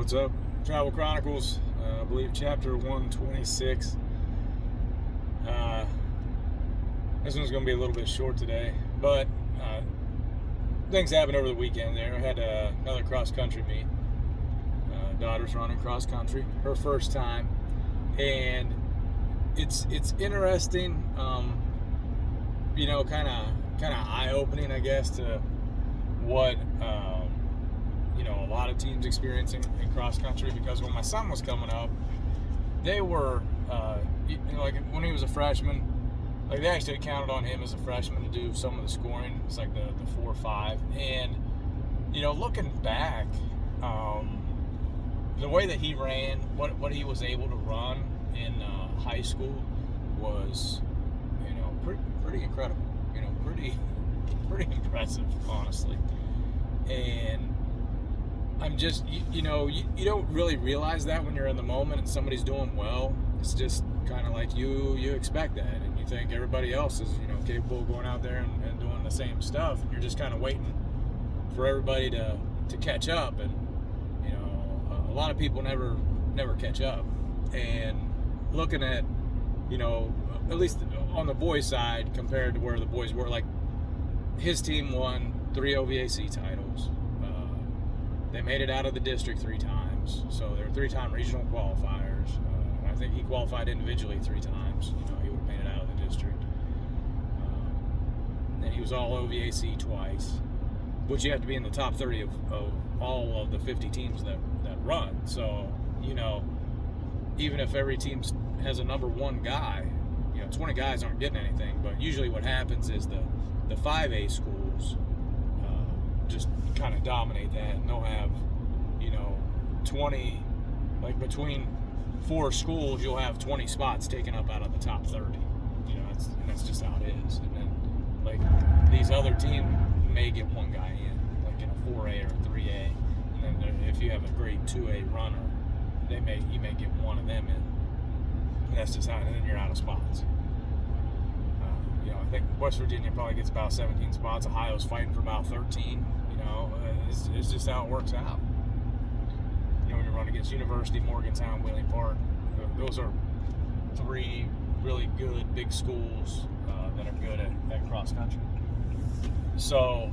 What's up? Travel Chronicles, I believe chapter 126. This one's going to be a little bit short today, but things happened over the weekend there. I had another cross-country meet. Daughter's running cross-country, her first time, and it's interesting, kind of eye-opening, I guess, to what a lot of teams experiencing in cross country, because when my son was coming up, they were like when he was a freshman, like they actually counted on him as a freshman to do some of the scoring. It's like the 4-5, and looking back, the way that he ran, what he was able to run in high school was pretty incredible, pretty impressive, honestly. And I'm just, you don't really realize that when you're in the moment and somebody's doing well. It's just kind of like you expect that, and you think everybody else is, capable of going out there and doing the same stuff, and you're just kind of waiting for everybody to catch up. And, a lot of people never catch up. And looking at, at least on the boys' side compared to where the boys were, like his team won 3 OVAC titles. They made it out of the district 3 times, so they were 3-time regional qualifiers. I think he qualified individually 3 times. He would have made it out of the district. And he was all OVAC twice, which you have to be in the top 30 of all of the 50 teams that run. So, even if every team has a number 1 guy, 20 guys aren't getting anything. But usually what happens is the 5A schools just kind of dominate that, and they'll have 20, like between 4 schools you'll have 20 spots taken up out of the top 30. That's just how it is. And then like these other teams may get 1 guy in, like in a 4A or a 3A, and then if you have a grade 2A runner, you may get 1 of them in, and that's just how, and then you're out of spots. I think West Virginia probably gets about 17 spots. Ohio's fighting for about 13. It's just how it works out. When you run against University, Morgantown, Wheeling Park, those are 3 really good big schools that are good at cross country. So,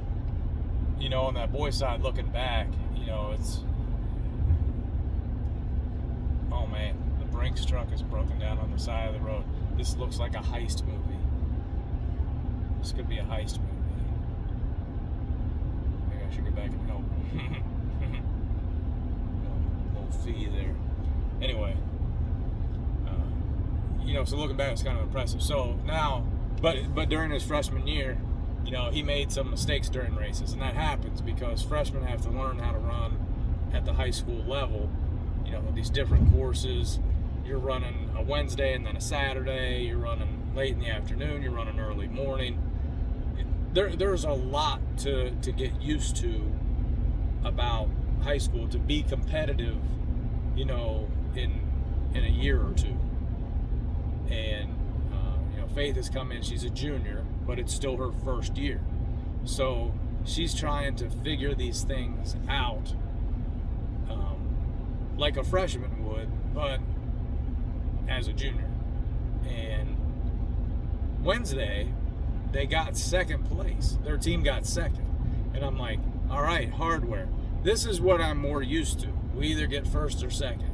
on that boys' side, looking back, it's, oh man, the Brinks truck is broken down on the side of the road. This looks like a heist movie. This could be a heist movie. Maybe I should get back and help. Little fee there. Anyway, so looking back, it's kind of impressive. So now, but during his freshman year, he made some mistakes during races, and that happens because freshmen have to learn how to run at the high school level. These different courses. You're running a Wednesday and then a Saturday. You're running late in the afternoon. You're running early morning. There's a lot to get used to about high school to be competitive, in a year or 2. And Faith has come in. She's a junior, but it's still her first year, so she's trying to figure these things out, like a freshman would, but as a junior. And Wednesday, they got 2nd place. Their team got 2nd. And I'm like, all right, hardware. This is what I'm more used to. We either get 1st or 2nd.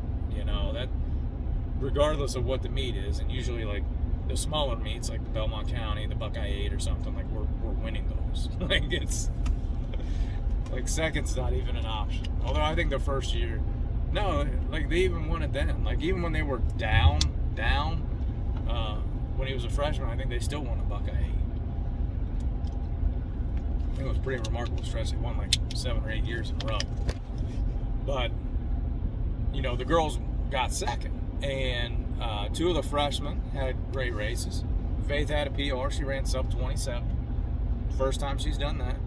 That regardless of what the meet is. And usually like the smaller meets, like the Belmont County, the Buckeye 8 or something, like we're winning those. Like it's like 2nd's not even an option. Although I think the first year, no, like they even won it then. Like even when they were down, when he was a freshman, I think they still won a Buckeye 8. I think it was pretty remarkable stretch. They won like 7 or 8 years in a row. But, the girls got 2nd. And 2 of the freshmen had great races. Faith had a PR. She ran sub 27. First time she's done that.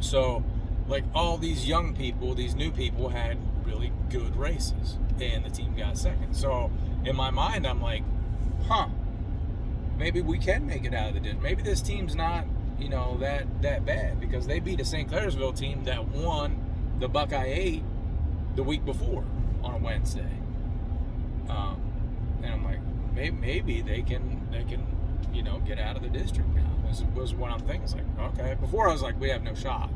So, like all these young people, these new people had really good races. And the team got 2nd. So, in my mind, I'm like, maybe we can make it out of the district. Maybe this team's not, that bad, because they beat a St. Clairsville team that won the Buckeye 8 the week before on a Wednesday. And I'm like, maybe they can get out of the district now. Was what I'm thinking. It's like, okay. Before I was like, we have no shot,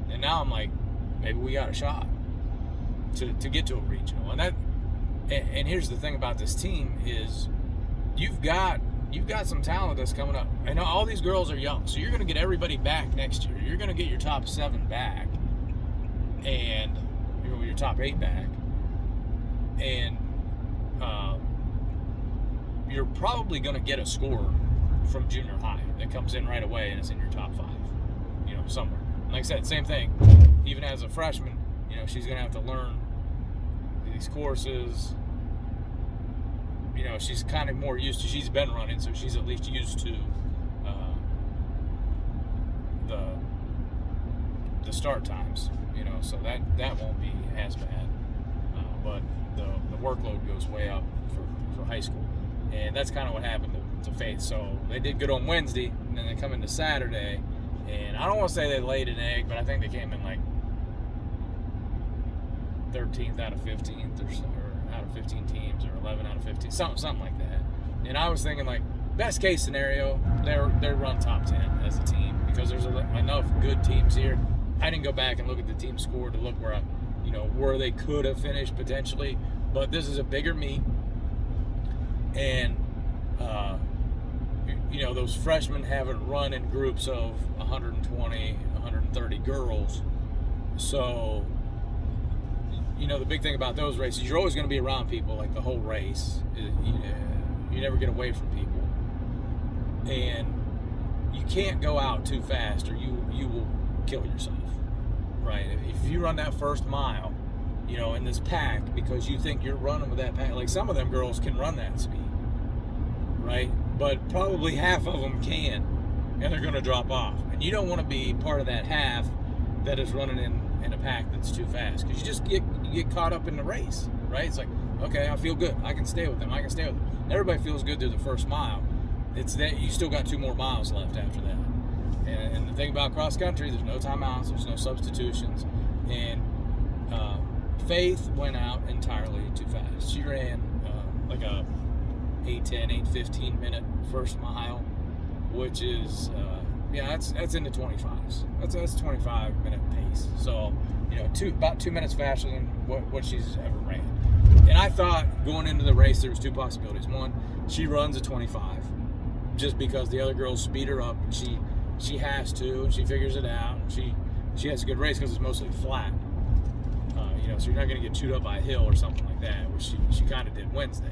and now I'm like, maybe we got a shot to get to a regional. And here's the thing about this team is you've got some talent that's coming up. And all these girls are young, so you're going to get everybody back next year. You're going to get your top 7 back, and your top 8 back, and you're probably going to get a score from junior high that comes in right away and is in your top 5, somewhere. Like I said, same thing. Even as a freshman, she's going to have to learn these courses. She's kind of more used to, she's been running, so she's at least used to the start times, so that won't be as bad. But the workload goes way up for high school. And that's kind of what happened to Faith. So they did good on Wednesday, and then they come into Saturday, and I don't want to say they laid an egg, but I think they came in like 13th out of 15th or out of 15 teams, or 11 out of 15, something like that. And I was thinking, like, best case scenario, they run top 10 as a team, because there's enough good teams here. I didn't go back and look at the team score to look where they could have finished potentially, but this is a bigger meet. And, those freshmen haven't run in groups of 120, 130 girls. So, the big thing about those races, you're always going to be around people like the whole race. You never get away from people. And you can't go out too fast or you will kill yourself, right? If you run that first mile, in this pack, because you think you're running with that pack, like some of them girls can run that speed, right? But probably half of them can, and they're going to drop off. And you don't want to be part of that half that is running in a pack that's too fast, because you get caught up in the race, right? It's like, okay, I feel good. I can stay with them. Everybody feels good through the first mile. It's that you still got 2 more miles left after that. And the thing about cross country, there's no timeouts, there's no substitutions, and Faith went out entirely too fast. She ran like a 8:10, 8:15 minute first mile, which is that's in the 25s. That's 25 minute pace. So about 2 minutes faster than what she's ever ran. And I thought going into the race there was 2 possibilities. One, she runs a 25 just because the other girls speed her up, and she has to, and she figures it out. And she has a good race because it's mostly flat. So you're not going to get chewed up by a hill or something like that, which she kind of did Wednesday.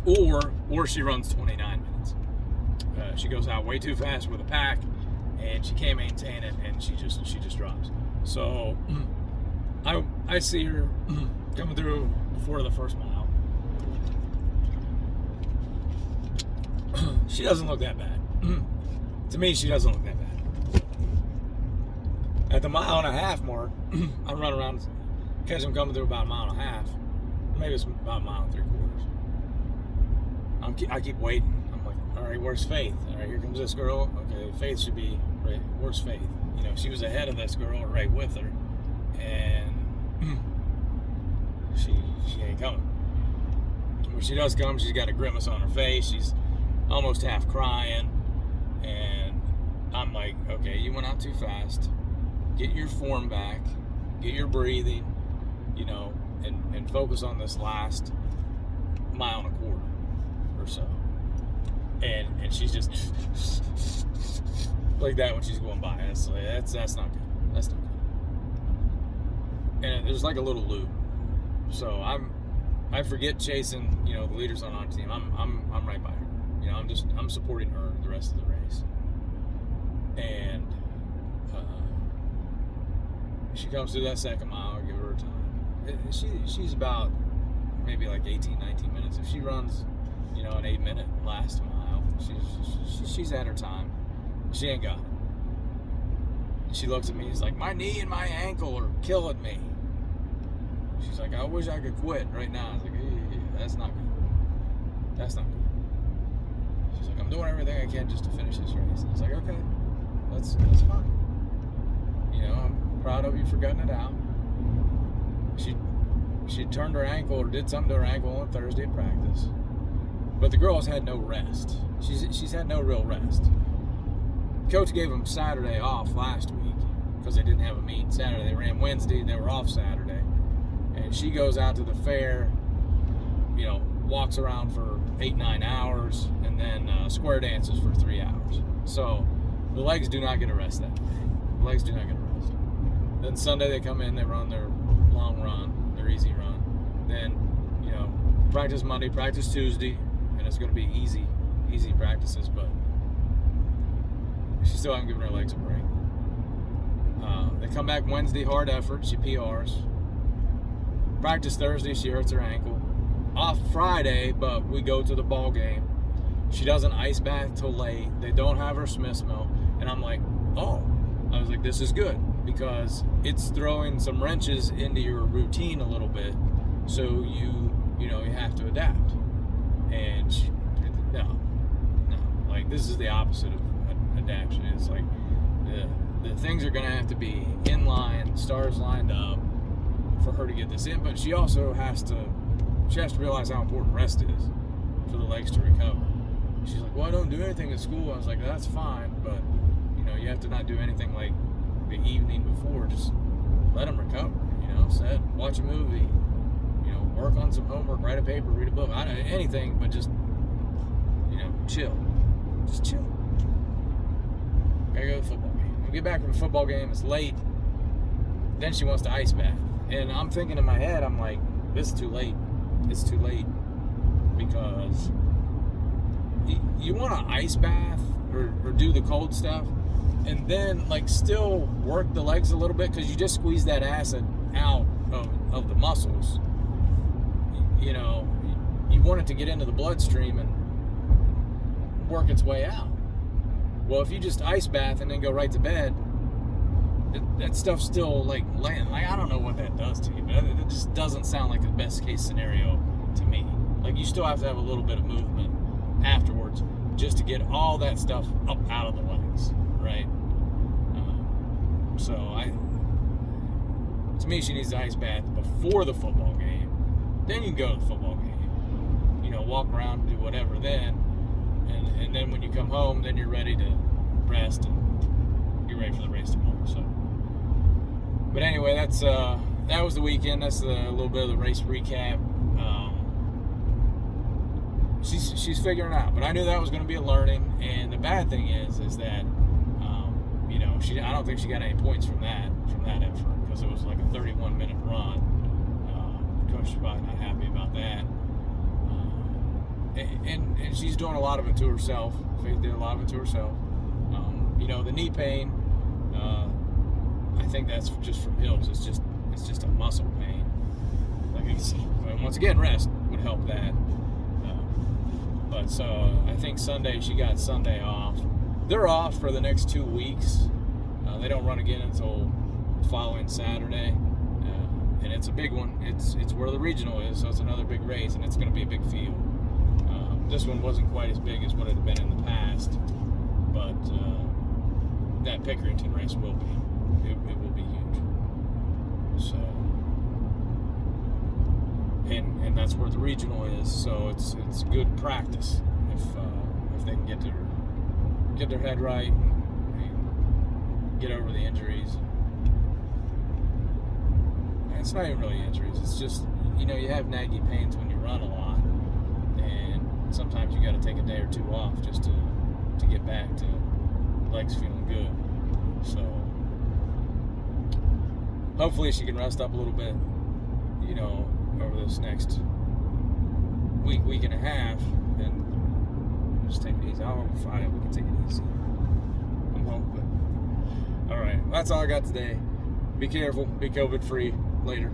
or she runs 29 minutes. She goes out way too fast with a pack, and she can't maintain it, and she just drops. So I see her coming through before the first mile. She doesn't look that bad. To me, she doesn't look that bad. At the 1.5 mark, I run around, catch them coming through about 1.5 miles. Maybe it's about 1.75 miles. I keep waiting. I'm like, all right, where's Faith? All right, here comes this girl. Okay, Faith should be right. Where's Faith? She was ahead of this girl, right with her, and she ain't coming. When she does come, she's got a grimace on her face. She's almost half crying, and I'm like, okay, you went out too fast. Get your form back, get your breathing, and focus on this last 1.25 miles or so. And she's just like that when she's going by. That's not good. That's not good. And there's like a little loop. So I forget chasing, the leaders on our team. I'm right by her. I'm supporting her the rest of the race. And she comes through that second mile. I give her time. She's about maybe like 18, 19 minutes. If she runs, an 8-minute last mile, she's at her time. She ain't got it. And she looks at me. She's like, my knee and my ankle are killing me. She's like, I wish I could quit right now. I was like, that's not good. That's not good. She's like, I'm doing everything I can just to finish this race. I was like, okay, that's fine. Proud of you for gutting it out. She turned her ankle or did something to her ankle on Thursday at practice. But the girls had no rest. She's had no real rest. Coach gave them Saturday off last week because they didn't have a meet Saturday. They ran Wednesday, they were off Saturday. And she goes out to the fair, walks around for 8-9 hours, and then square dances for 3 hours. So the legs do not get a rest that day. The legs do not get a rest. Then Sunday they come in, they run their long run, their easy run. Then, practice Monday, practice Tuesday, and it's going to be easy practices, but she still hasn't given her legs a break. They come back Wednesday, hard effort, she PRs. Practice Thursday, she hurts her ankle. Off Friday, but we go to the ball game. She doesn't ice bath till late. They don't have her Smith's milk. And I'm like, I was like, this is good because it's throwing some wrenches into your routine a little bit. So you have to adapt. And no. Like, this is the opposite of adaptation. It's like the things are going to have to be in line, stars lined up for her to get this in. But she also has to realize how important rest is for the legs to recover. She's like, well, I don't do anything at school. I was like, that's fine, but you have to not do anything like the evening before. Just let them recover. Watch a movie, work on some homework, write a paper, read a book, anything, but just chill. Just chill. Gotta go to the football game. We get back from the football game, it's late. Then she wants to ice bath. And I'm thinking in my head, I'm like, this is too late. It's too late. Because you want to ice bath or do the cold stuff and then still work the legs a little bit because you just squeeze that acid out of the muscles. You want it to get into the bloodstream and work its way out. Well, if you just ice bath and then go right to bed, that stuff's still laying. I don't know what that does to you, but it just doesn't sound like the best case scenario to me. You still have to have a little bit of movement afterwards just to get all that stuff up out of the legs, right? To me, she needs to ice bath before the football game. Then you can go to the football game. Walk around, do whatever then. And then when you come home, then you're ready to rest and get ready for the race tomorrow. So, but anyway, that was the weekend. That's a little bit of the race recap. She's figuring it out, but I knew that was going to be a learning. And the bad thing is that I don't think she got any points from that effort because it was like a 31-minute run. Coach is probably not happy about that. And she's doing a lot of it to herself. Faith did a lot of it to herself. The knee pain, I think that's just from hills. It's just a muscle pain. Once again, rest would help that. But so I think Sunday, she got Sunday off. They're off for the next 2 weeks. They don't run again until the following Saturday. And it's a big one. It's where the regional is, so it's another big race, and it's going to be a big field. This one wasn't quite as big as what it had been in the past, but that Pickerington race will be. It will be huge. So, and that's where the regional is. So it's good practice if they can get their head right and get over the injuries. And it's not even really injuries. It's just you have naggy pains when you run a lot, and sometimes you got to take a day or two off just to get back to legs feeling good. So hopefully she can rest up a little bit, over this next week and a half, and just take it easy. I hope Friday we can take it easy. I'm hoping. All right, that's all I got today. Be careful. Be COVID free. Later.